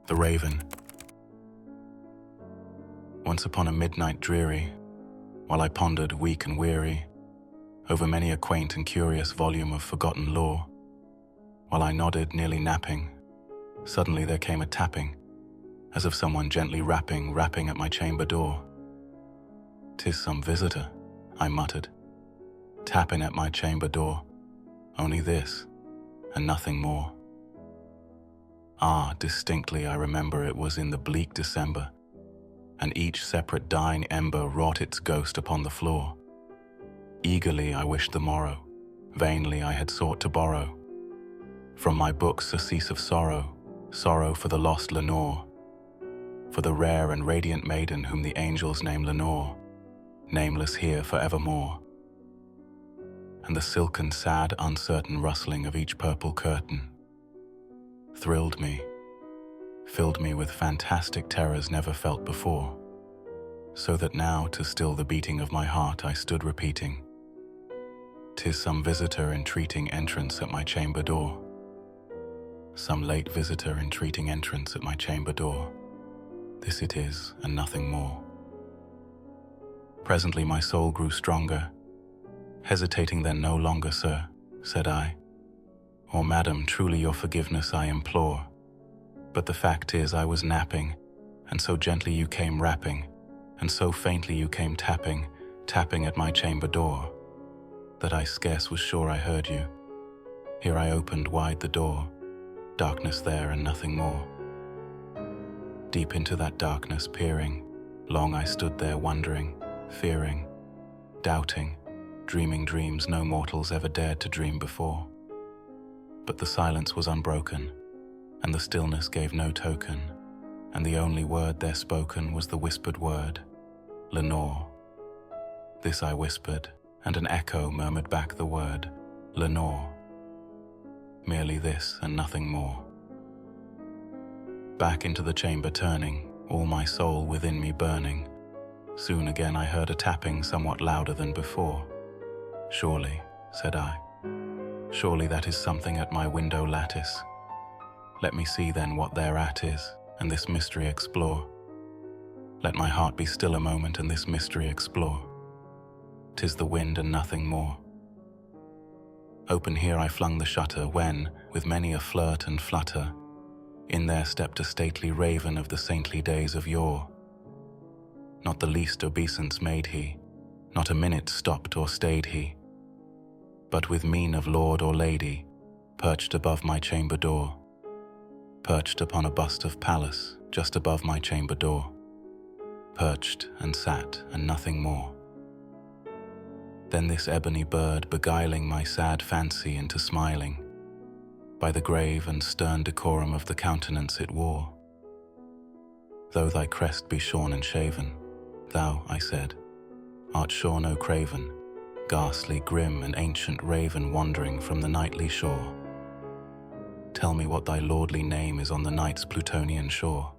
The Raven. Once upon a midnight dreary, while I pondered weak and weary over many a quaint and curious volume of forgotten lore, while I nodded, nearly napping, suddenly there came a tapping, as of someone gently rapping at my chamber door. "'Tis some visitor," I muttered, "tapping at my chamber door, only this, and nothing more." Ah, distinctly I remember it was in the bleak December, and each separate dying ember wrought its ghost upon the floor. Eagerly I wished the morrow, vainly I had sought to borrow from my books surcease of sorrow, sorrow for the lost Lenore, for the rare and radiant maiden whom the angels name Lenore, nameless here forevermore. And the silken, sad, uncertain rustling of each purple curtain thrilled me, filled me with fantastic terrors never felt before, so that now, to still the beating of my heart, I stood repeating, "'Tis some visitor entreating entrance at my chamber door, some late visitor entreating entrance at my chamber door. This it is, and nothing more." Presently my soul grew stronger. "Hesitating then no longer, sir," said I. "Or, madam, truly your forgiveness I implore. But the fact is I was napping, and so gently you came rapping, and so faintly you came tapping at my chamber door, that I scarce was sure I heard you. Here I opened wide the door, darkness there and nothing more. Deep into that darkness peering, long I stood there wondering, fearing, doubting, dreaming dreams no mortals ever dared to dream before. But the silence was unbroken, and the stillness gave no token, and the only word there spoken was the whispered word, Lenore. This I whispered, and an echo murmured back the word, Lenore. Merely this and nothing more. Back into the chamber turning, all my soul within me burning, soon again I heard a tapping somewhat louder than before. "Surely," said I, "surely that is something at my window lattice. Let me see then what thereat is, and this mystery explore. Let my heart be still a moment and this mystery explore. 'Tis the wind and nothing more." Open here I flung the shutter when, with many a flirt and flutter, in there stepped a stately raven of the saintly days of yore. Not the least obeisance made he, not a minute stopped or stayed he, but with mien of lord or lady, perched above my chamber door, perched upon a bust of Pallas just above my chamber door, perched and sat and nothing more. Then this ebony bird beguiling my sad fancy into smiling, by the grave and stern decorum of the countenance it wore. "Though thy crest be shorn and shaven, thou," I said, "art sure no craven, ghastly, grim, and ancient raven wandering from the nightly shore. Tell me what thy lordly name is on the night's Plutonian shore."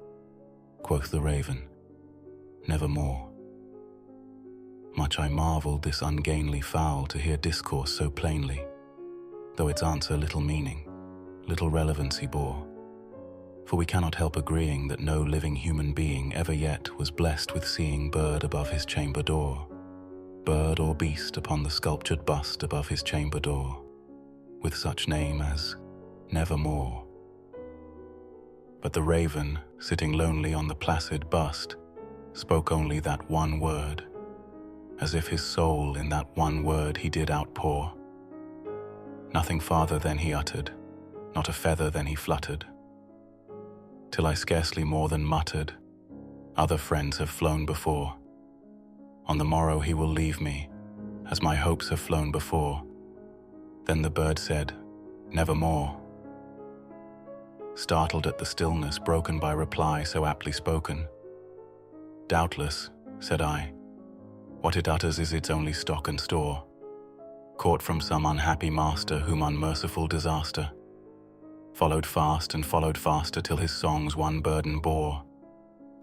Quoth the raven, "Nevermore." Much I marvelled this ungainly fowl to hear discourse so plainly, though its answer little meaning, little relevancy bore. For we cannot help agreeing that no living human being ever yet was blessed with seeing bird above his chamber door, bird or beast upon the sculptured bust above his chamber door, with such name as Nevermore. But the raven, sitting lonely on the placid bust, spoke only that one word, as if his soul in that one word he did outpour. Nothing farther than he uttered, not a feather than he fluttered, till I scarcely more than muttered, "Other friends have flown before. On the morrow he will leave me, as my hopes have flown before." Then the bird said, "Nevermore." Startled at the stillness broken by reply so aptly spoken, "Doubtless," said I, "what it utters is its only stock and store, caught from some unhappy master whom unmerciful disaster followed fast and followed faster till his songs one burden bore,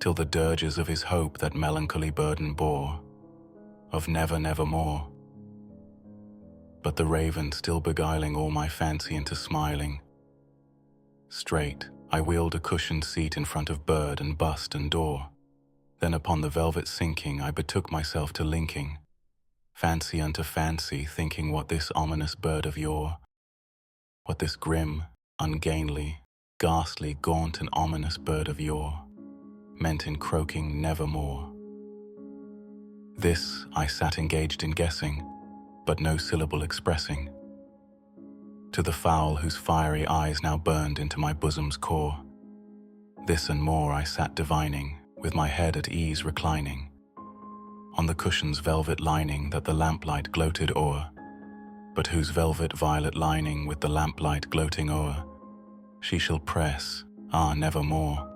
till the dirges of his hope that melancholy burden bore, of never, nevermore." But the raven still beguiling all my fancy into smiling, straight, I wheeled a cushioned seat in front of bird and bust and door. Then upon the velvet sinking I betook myself to linking, fancy unto fancy, thinking what this ominous bird of yore, what this grim, ungainly, ghastly, gaunt and ominous bird of yore, meant in croaking nevermore. This I sat engaged in guessing, but no syllable expressing, to the fowl whose fiery eyes now burned into my bosom's core. This and more I sat divining, with my head at ease reclining, on the cushion's velvet lining that the lamplight gloated o'er, but whose velvet violet lining with the lamplight gloating o'er, she shall press, nevermore.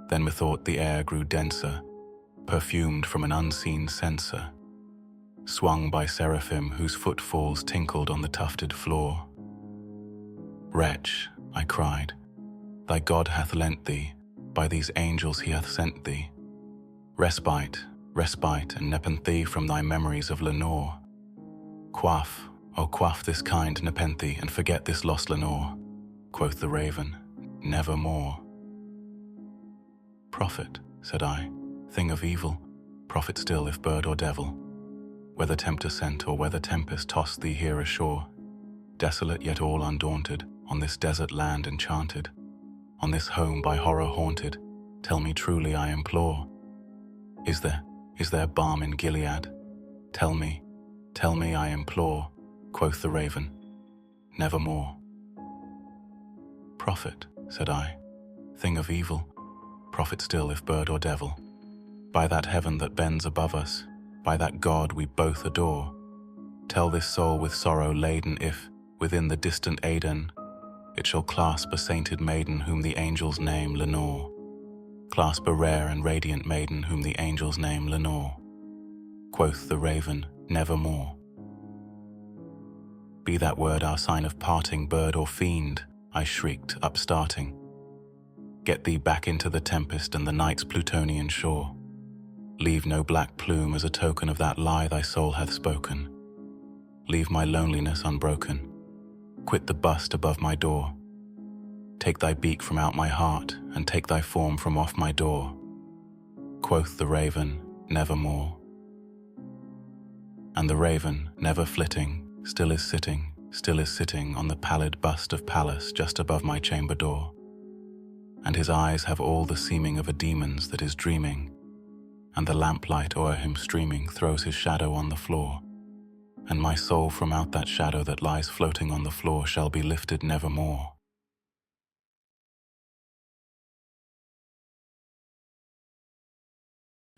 Then methought the air grew denser, perfumed from an unseen censer, swung by seraphim whose footfalls tinkled on the tufted floor. Wretch, I cried, thy God hath lent thee, by these angels he hath sent thee, respite, and nepenthe from thy memories of Lenore. Quaff, oh quaff this kind nepenthe, and forget this lost Lenore, quoth the raven, nevermore. Prophet, said I, thing of evil, prophet still if bird or devil, whether tempter sent or whether tempest tossed thee here ashore, desolate yet all undaunted, on this desert land enchanted, on this home by horror haunted, tell me truly I implore, is there balm in Gilead? Tell me I implore, quoth the raven, nevermore. Prophet, said I, thing of evil, prophet still if bird or devil, by that heaven that bends above us, by that God we both adore, tell this soul with sorrow laden if, within the distant Aidenn, it shall clasp a sainted maiden whom the angels name Lenore, clasp a rare and radiant maiden whom the angels name Lenore, quoth the raven, nevermore. Be that word our sign of parting, bird or fiend, I shrieked, upstarting. Get thee back into the tempest and the night's Plutonian shore. Leave no black plume as a token of that lie thy soul hath spoken. Leave my loneliness unbroken. Quit the bust above my door. Take thy beak from out my heart, and take thy form from off my door. Quoth the raven, nevermore. And the raven, never flitting, still is sitting on the pallid bust of Pallas just above my chamber door. And his eyes have all the seeming of a demon's that is dreaming, and the lamplight o'er him streaming throws his shadow on the floor, and my soul from out that shadow that lies floating on the floor shall be lifted nevermore.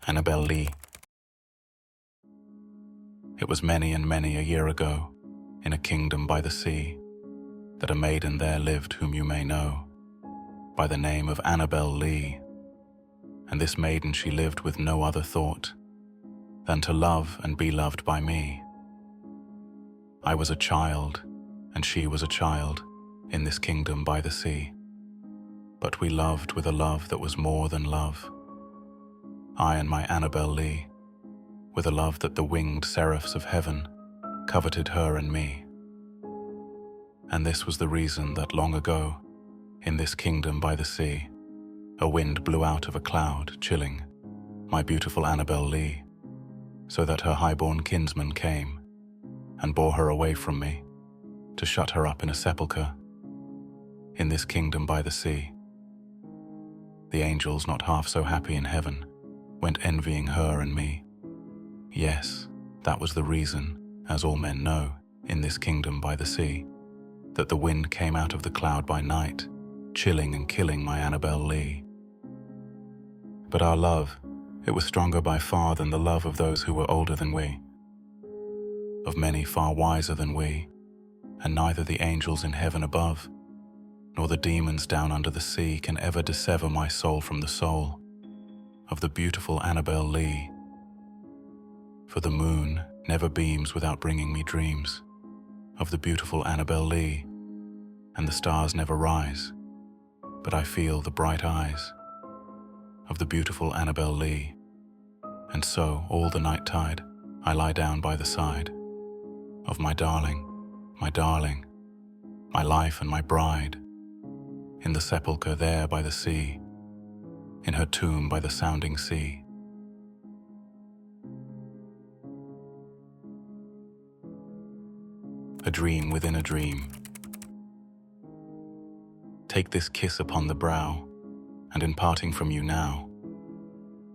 Annabel Lee. It was many and many a year ago, in a kingdom by the sea, that a maiden there lived whom you may know, by the name of Annabel Lee. And this maiden she lived with no other thought than to love and be loved by me. I was a child, and she was a child, in this kingdom by the sea. But we loved with a love that was more than love. I and my Annabel Lee, with a love that the winged seraphs of heaven coveted her and me. And this was the reason that long ago, in this kingdom by the sea, a wind blew out of a cloud, chilling my beautiful Annabel Lee, so that her highborn kinsman came and bore her away from me to shut her up in a sepulchre in this kingdom by the sea. The angels, not half so happy in heaven, went envying her and me. Yes, that was the reason, as all men know, in this kingdom by the sea, that the wind came out of the cloud by night, chilling and killing my Annabel Lee. But our love, it was stronger by far than the love of those who were older than we, of many far wiser than we, and neither the angels in heaven above, nor the demons down under the sea can ever dissever my soul from the soul of the beautiful Annabel Lee. For the moon never beams without bringing me dreams of the beautiful Annabel Lee, and the stars never rise, but I feel the bright eyes of the beautiful Annabel Lee. And so, all the night tide, I lie down by the side of my darling, my life and my bride, in the sepulchre there by the sea, in her tomb by the sounding sea. A dream within a dream. Take this kiss upon the brow, and in parting from you now,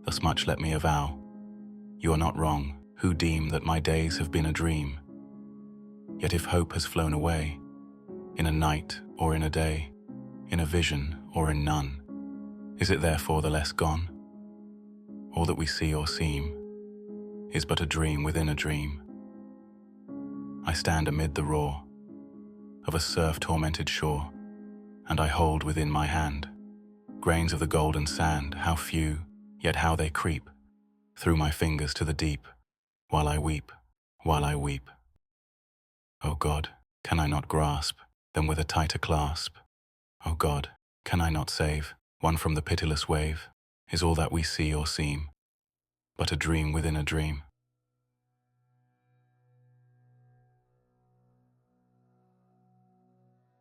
thus much let me avow, you are not wrong who deem that my days have been a dream. Yet if hope has flown away, in a night or in a day, in a vision or in none, is it therefore the less gone? All that we see or seem is but a dream within a dream. I stand amid the roar of a surf-tormented shore, and I hold within my hand grains of the golden sand, how few, yet how they creep through my fingers to the deep, while I weep, while I weep. O God, can I not grasp them with a tighter clasp? O God, can I not save one from the pitiless wave? Is all that we see or seem but a dream within a dream?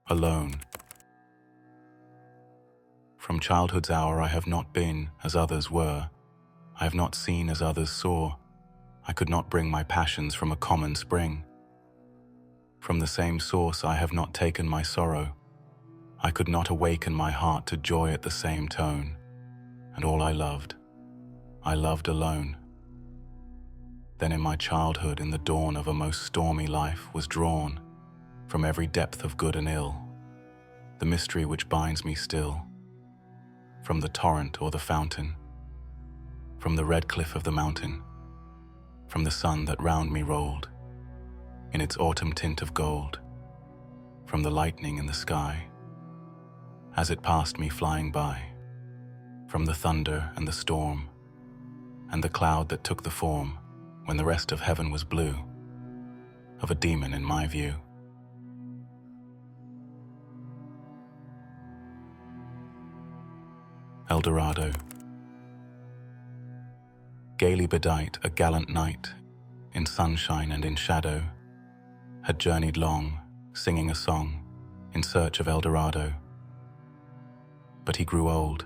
Alone. From childhood's hour I have not been as others were. I have not seen as others saw. I could not bring my passions from a common spring. From the same source I have not taken my sorrow. I could not awaken my heart to joy at the same tone. And all I loved alone. Then in my childhood, in the dawn of a most stormy life, was drawn from every depth of good and ill the mystery which binds me still, from the torrent or the fountain, from the red cliff of the mountain, from the sun that round me rolled in its autumn tint of gold, from the lightning in the sky as it passed me flying by, from the thunder and the storm and the cloud that took the form, when the rest of heaven was blue, of a demon in my view. Eldorado. Gaily bedight, a gallant knight, in sunshine and in shadow, had journeyed long, singing a song, in search of Eldorado. But he grew old,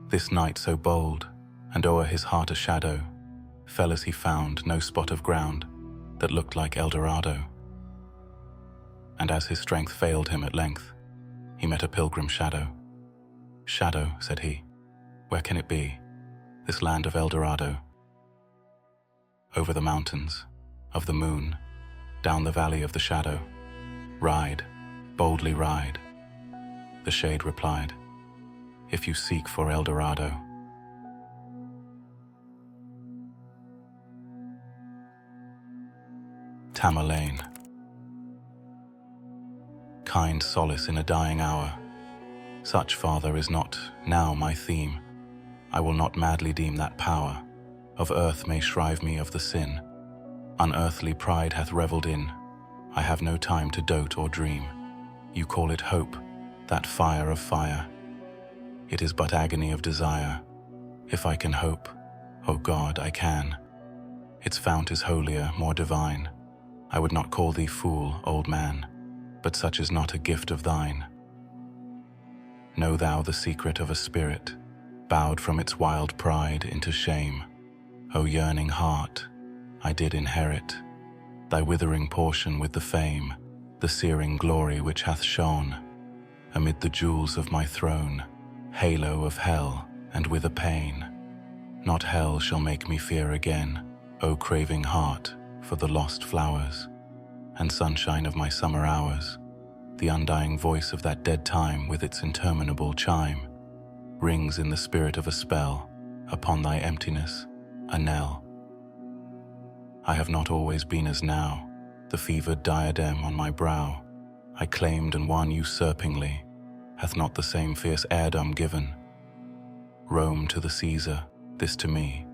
this knight so bold, and o'er his heart a shadow fell as he found no spot of ground that looked like Eldorado. And as his strength failed him at length, he met a pilgrim shadow. "Shadow," said he, "where can it be, this land of Eldorado?" "Over the mountains of the moon, down the valley of the shadow. Ride, boldly ride," the shade replied, "if you seek for Eldorado." Tamerlane. Kind solace in a dying hour, such, Father, is not now my theme. I will not madly deem that power of earth may shrive me of the sin unearthly pride hath revelled in. I have no time to dote or dream. You call it hope, that fire of fire. It is but agony of desire. If I can hope, O God, I can. Its fount is holier, more divine. I would not call thee fool, old man, but such is not a gift of thine. Know thou the secret of a spirit, bowed from its wild pride into shame. O yearning heart, I did inherit thy withering portion with the fame, the searing glory which hath shone amid the jewels of my throne, halo of hell, and with a pain. Not hell shall make me fear again, O craving heart, for the lost flowers and sunshine of my summer hours. The undying voice of that dead time with its interminable chime rings in the spirit of a spell upon thy emptiness, a knell. I have not always been as now, the fevered diadem on my brow I claimed and won usurpingly, hath not the same fierce heirdom given. Rome to the Caesar, this to me,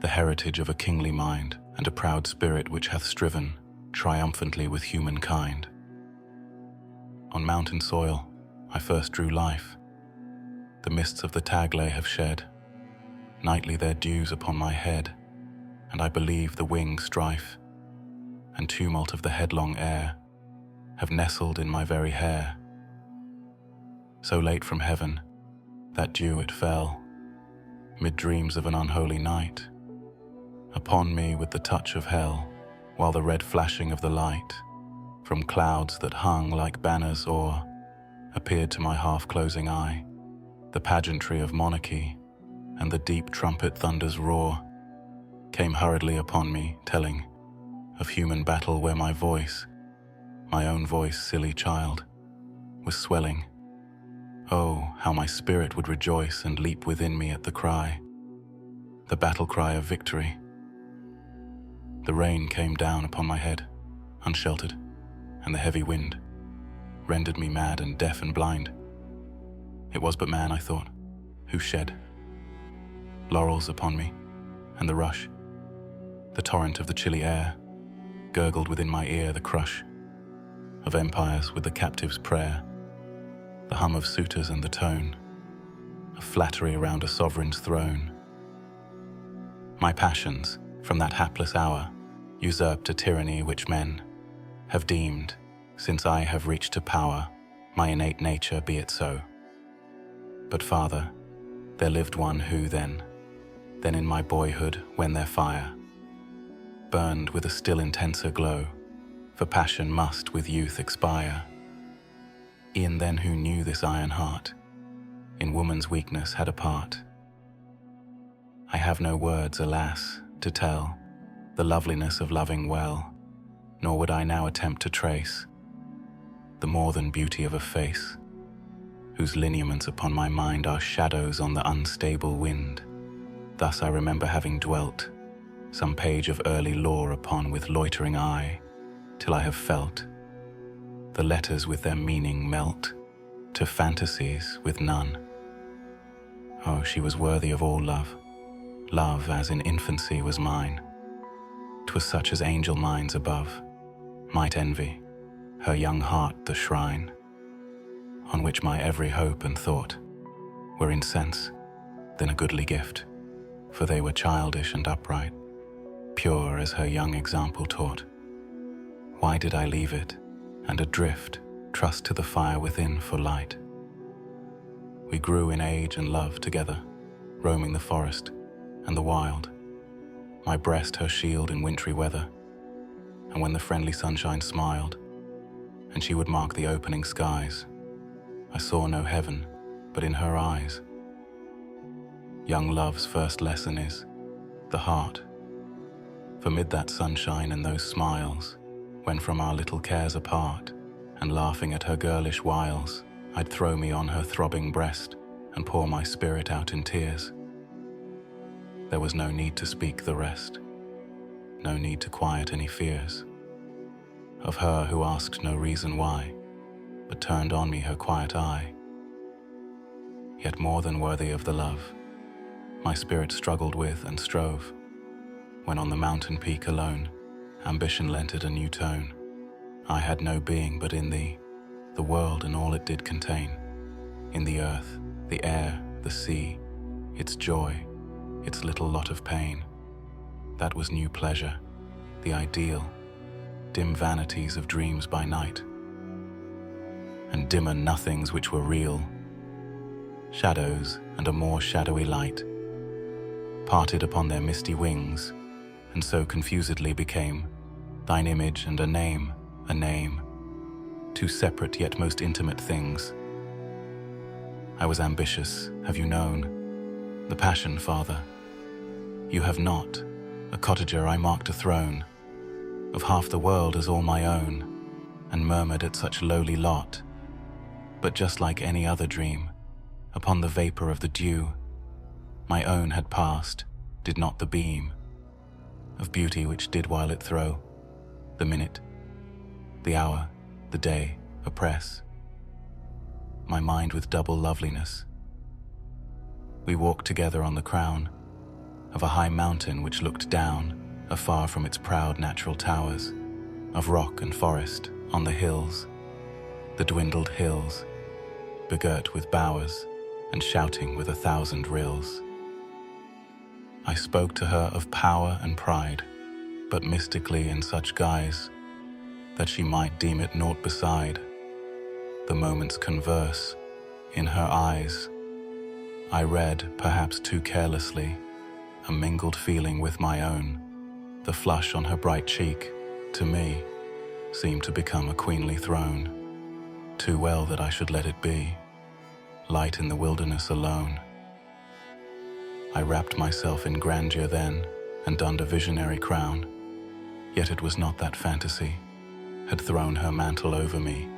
the heritage of a kingly mind and a proud spirit which hath striven triumphantly with humankind. On mountain soil I first drew life. The mists of the Taglay have shed nightly their dews upon my head, and I believe the winged strife and tumult of the headlong air have nestled in my very hair. so late from heaven, that dew it fell, mid dreams of an unholy night, upon me with the touch of hell, while the red flashing of the light, from clouds that hung like banners o'er, appeared to my half-closing eye, the pageantry of monarchy, and the deep trumpet thunder's roar came hurriedly upon me, telling of human battle where my voice, my own voice, silly child, was swelling. Oh, how my spirit would rejoice and leap within me at the cry, the battle cry of victory. The rain came down upon my head, unsheltered, and the heavy wind rendered me mad and deaf and blind. It was but man, I thought, who shed laurels upon me, and the rush, the torrent of the chilly air, gurgled within my ear the crush of empires with the captive's prayer, the hum of suitors and the tone of flattery around a sovereign's throne. My passions, from that hapless hour, usurped a tyranny which men have deemed, since I have reached to power, my innate nature, be it so. But Father, there lived one who then in my boyhood, when their fire burned with a still intenser glow, for passion must with youth expire, e'en then who knew this iron heart, in woman's weakness had a part. I have no words, alas, to tell the loveliness of loving well, nor would I now attempt to trace the more than beauty of a face, whose lineaments upon my mind are shadows on the unstable wind. Thus I remember having dwelt some page of early lore upon with loitering eye, till I have felt the letters with their meaning melt to fantasies with none. Oh, she was worthy of all love, love as in infancy was mine. 'Twas such as angel minds above might envy, her young heart the shrine, on which my every hope and thought were in sense then a goodly gift, for they were childish and upright, pure as her young example taught. Why did I leave it, and adrift trust to the fire within for light? We grew in age and love together, roaming the forest and the wild, my breast her shield in wintry weather, and when the friendly sunshine smiled, and she would mark the opening skies, I saw no heaven but in her eyes. Young love's first lesson is the heart, for mid that sunshine and those smiles, when from our little cares apart, and laughing at her girlish wiles, I'd throw me on her throbbing breast and pour my spirit out in tears. There was no need to speak the rest, no need to quiet any fears of her who asked no reason why, but turned on me her quiet eye. Yet more than worthy of the love my spirit struggled with and strove, when on the mountain peak alone ambition lent it a new tone. I had no being but in thee, the world and all it did contain, in the earth, the air, the sea, its joy, its little lot of pain. That was new pleasure, the ideal, dim vanities of dreams by night, and dimmer nothings which were real, shadows and a more shadowy light, parted upon their misty wings, and so confusedly became thine image and a name, two separate yet most intimate things. I was ambitious, have you known the passion, Father? You have not. A cottager I marked a throne of half the world as all my own, and murmured at such lowly lot. But just like any other dream, upon the vapor of the dew, my own had passed, did not the beam of beauty which did while it throw, the minute, the hour, the day, oppress my mind with double loveliness. We walked together on the crown of a high mountain which looked down afar from its proud natural towers of rock and forest on the hills, the dwindled hills, begirt with bowers and shouting with 1,000 rills. I spoke to her of power and pride, but mystically in such guise that she might deem it naught beside the moment's converse In her eyes, I read, perhaps too carelessly, a mingled feeling with my own. The flush on her bright cheek, to me, seemed to become a queenly throne, too well that I should let it be, light in the wilderness alone. I wrapped myself in grandeur then, and donned a visionary crown, yet it was not that fantasy had thrown her mantle over me,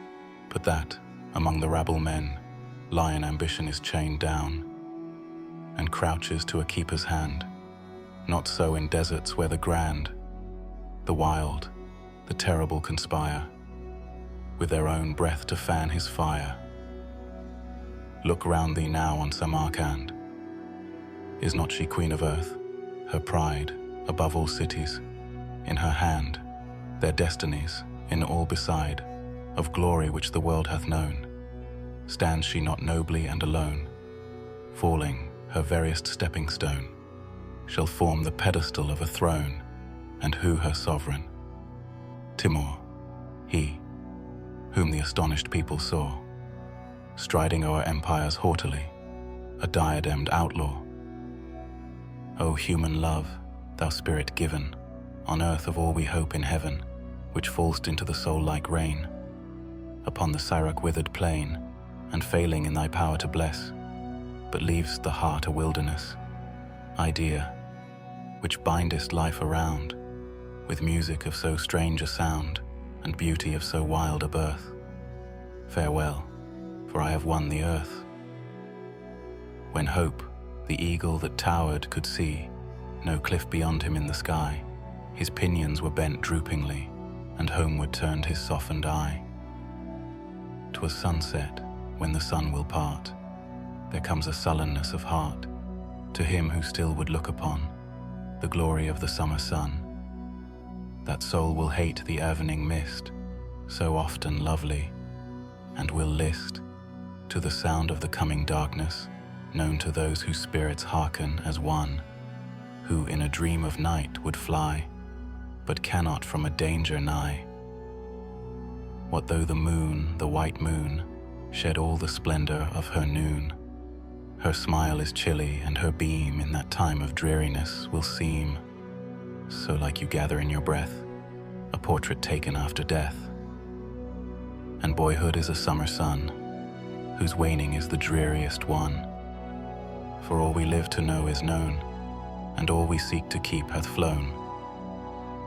but that, among the rabble men, lion ambition is chained down, and crouches to a keeper's hand. Not so in deserts where the grand, the wild, the terrible conspire, with their own breath to fan his fire. Look round thee now on Samarkand. Is not she queen of earth, her pride above all cities, in her hand, their destinies in all beside, of glory which the world hath known? Stands she not nobly and alone, falling, her veriest stepping stone shall form the pedestal of a throne, and who her sovereign? Timur, he, whom the astonished people saw, striding o'er empires haughtily, a diademed outlaw. O human love, thou spirit given, on earth of all we hope in heaven, which fall'st into the soul like rain, upon the Siroc withered plain, and failing in thy power to bless, but leav'st the heart a wilderness, idea, which bindest life around, with music of so strange a sound, and beauty of so wild a birth. Farewell, for I have won the earth. When hope, the eagle that towered, could see no cliff beyond him in the sky, his pinions were bent droopingly, and homeward turned his softened eye. 'Twas sunset, when the sun will part. There comes a sullenness of heart to him who still would look upon the glory of the summer sun. That soul will hate the evening mist, so often lovely, and will list to the sound of the coming darkness, known to those whose spirits hearken as one, who in a dream of night would fly, but cannot from a danger nigh. What though the moon, the white moon, shed all the splendor of her noon? Her smile is chilly, and her beam in that time of dreariness will seem so like you gather in your breath a portrait taken after death. And boyhood is a summer sun, whose waning is the dreariest one. For all we live to know is known, and all we seek to keep hath flown.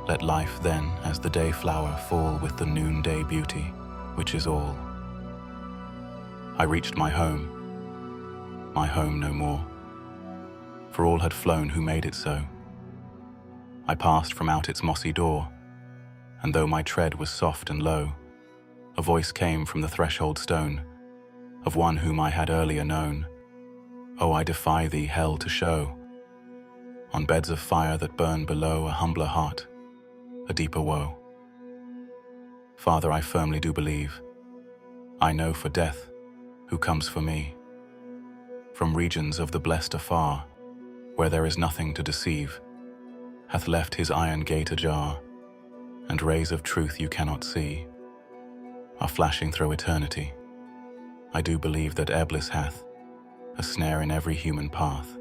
Let life then, as the day flower, fall with the noonday beauty, which is all. I reached my home no more, for all had flown who made it so. I passed from out its mossy door, and though my tread was soft and low, a voice came from the threshold stone of one whom I had earlier known. Oh, I defy thee, hell, to show on beds of fire that burn below a humbler heart, a deeper woe. Father, I firmly do believe, I know for death who comes for me, from regions of the blessed afar, where there is nothing to deceive, hath left his iron gate ajar, and rays of truth you cannot see are flashing through eternity. I do believe that Eblis hath a snare in every human path.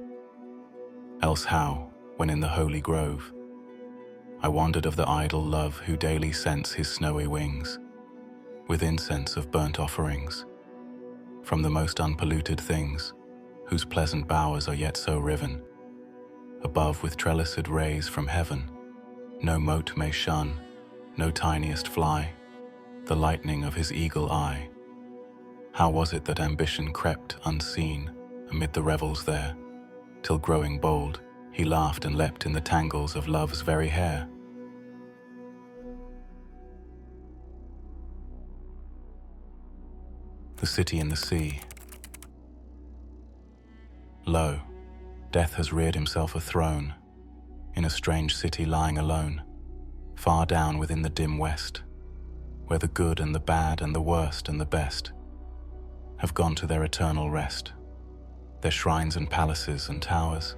Else how, when in the holy grove, I wandered of the idle love who daily scents his snowy wings with incense of burnt offerings from the most unpolluted things, whose pleasant bowers are yet so riven above with trellised rays from heaven. No mote may shun, no tiniest fly, the lightning of his eagle eye. How was it that ambition crept unseen amid the revels there, till growing bold, he laughed and leapt in the tangles of love's very hair? The city in the sea. Lo, death has reared himself a throne in a strange city lying alone, far down within the dim west, where the good and the bad and the worst and the best have gone to their eternal rest. Their shrines and palaces and towers,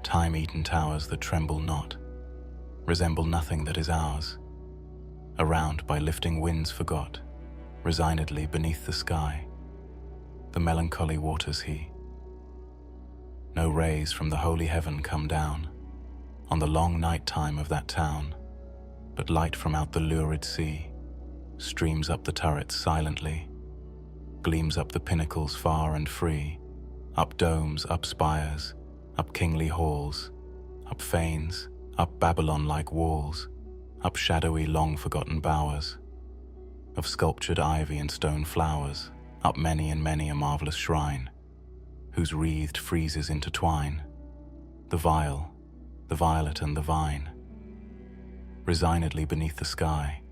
time-eaten towers that tremble not, resemble nothing that is ours, around by lifting winds forgot, resignedly beneath the sky. the melancholy waters he. No rays from the holy heaven come down on the long night time of that town, but light from out the lurid sea streams up the turrets silently, gleams up the pinnacles far and free, up domes, up spires, up kingly halls, up fanes, up Babylon-like walls, up shadowy long-forgotten bowers of sculptured ivy and stone flowers, up many and many a marvelous shrine, whose wreathed friezes intertwine the vial, the violet and the vine. Resignedly beneath the sky,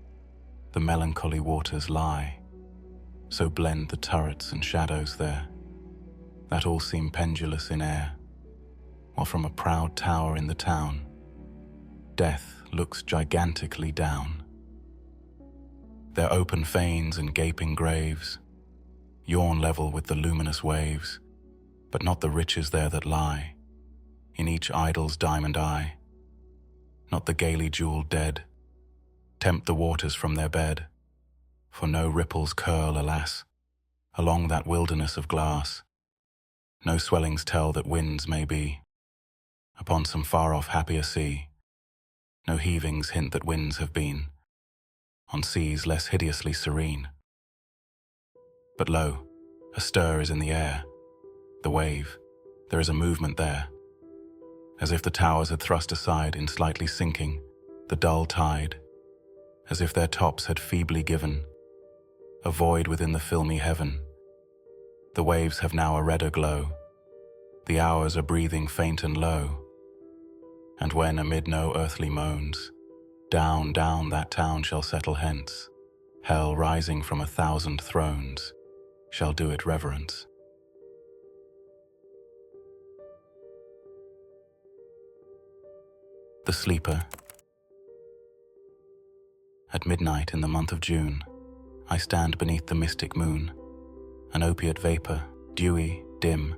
the melancholy waters lie, so blend the turrets and shadows there, that all seem pendulous in air, while from a proud tower in the town, death looks gigantically down. Their open fanes and gaping graves yawn level with the luminous waves, but not the riches there that lie in each idol's diamond eye, not the gaily jeweled dead tempt the waters from their bed, for no ripples curl, alas, along that wilderness of glass. No swellings tell that winds may be upon some far-off happier sea. No heavings hint that winds have been on seas less hideously serene. But lo, a stir is in the air, the wave, there is a movement there, as if the towers had thrust aside in slightly sinking the dull tide, as if their tops had feebly given a void within the filmy heaven. The waves have now a redder glow, the hours are breathing faint and low, and when amid no earthly moans, down, down that town shall settle hence, hell rising from 1,000 thrones shall do it reverence. The Sleeper. At midnight in the month of June, I stand beneath the mystic moon. An opiate vapor, dewy, dim,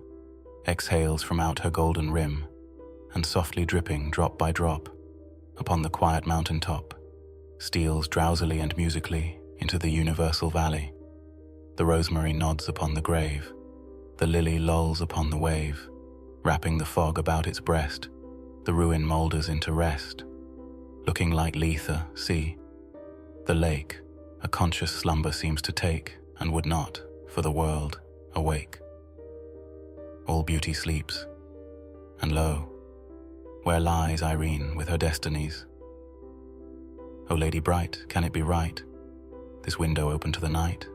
exhales from out her golden rim, and softly dripping drop by drop upon the quiet mountain top, steals drowsily and musically into the universal valley. The rosemary nods upon the grave, the lily lolls upon the wave, wrapping the fog about its breast. The ruin moulders into rest, looking like Lethe, see, the lake, a conscious slumber seems to take, and would not, for the world, awake. All beauty sleeps, and lo, where lies Irene with her destinies? O Lady Bright, can it be right, this window open to the night?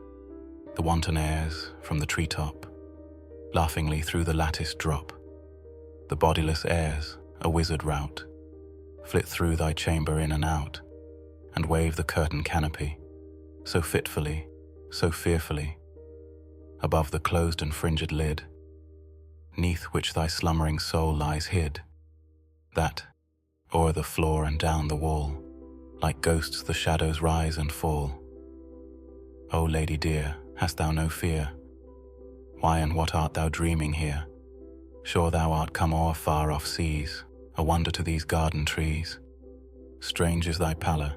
The wanton airs from the treetop, laughingly through the lattice drop. The bodiless airs, a wizard rout, flit through thy chamber in and out, and wave the curtain canopy, so fitfully, so fearfully, above the closed and fringed lid, neath which thy slumbering soul lies hid, that, o'er the floor and down the wall, like ghosts the shadows rise and fall. O lady dear, hast thou no fear? Why and what art thou dreaming here? Sure thou art come o'er far-off seas, a wonder to these garden trees. Strange is thy pallor,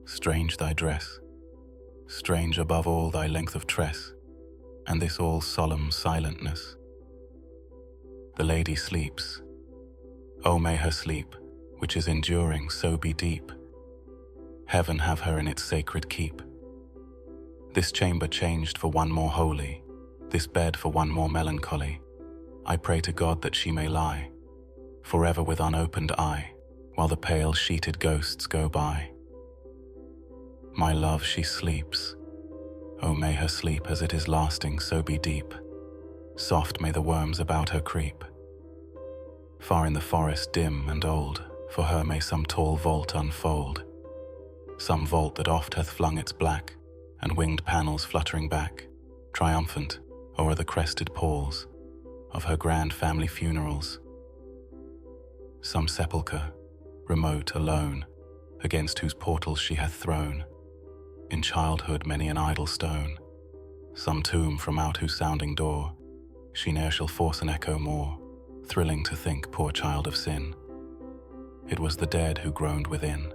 strange thy dress, strange above all thy length of tress, and this all solemn silentness. The lady sleeps. O may her sleep, which is enduring, so be deep. Heaven have her in its sacred keep. This chamber changed for one more holy, this bed for one more melancholy. I pray to God that she may lie forever with unopened eye, while the pale sheeted ghosts go by. My love, she sleeps. O may her sleep as it is lasting so be deep. Soft may the worms about her creep. Far in the forest dim and old, for her may some tall vault unfold, some vault that oft hath flung its black and winged panels fluttering back, triumphant o'er the crested palls of her grand family funerals. Some sepulchre, remote, alone, against whose portals she hath thrown, in childhood many an idle stone. Some tomb from out whose sounding door she ne'er shall force an echo more, thrilling to think, poor child of sin, it was the dead who groaned within.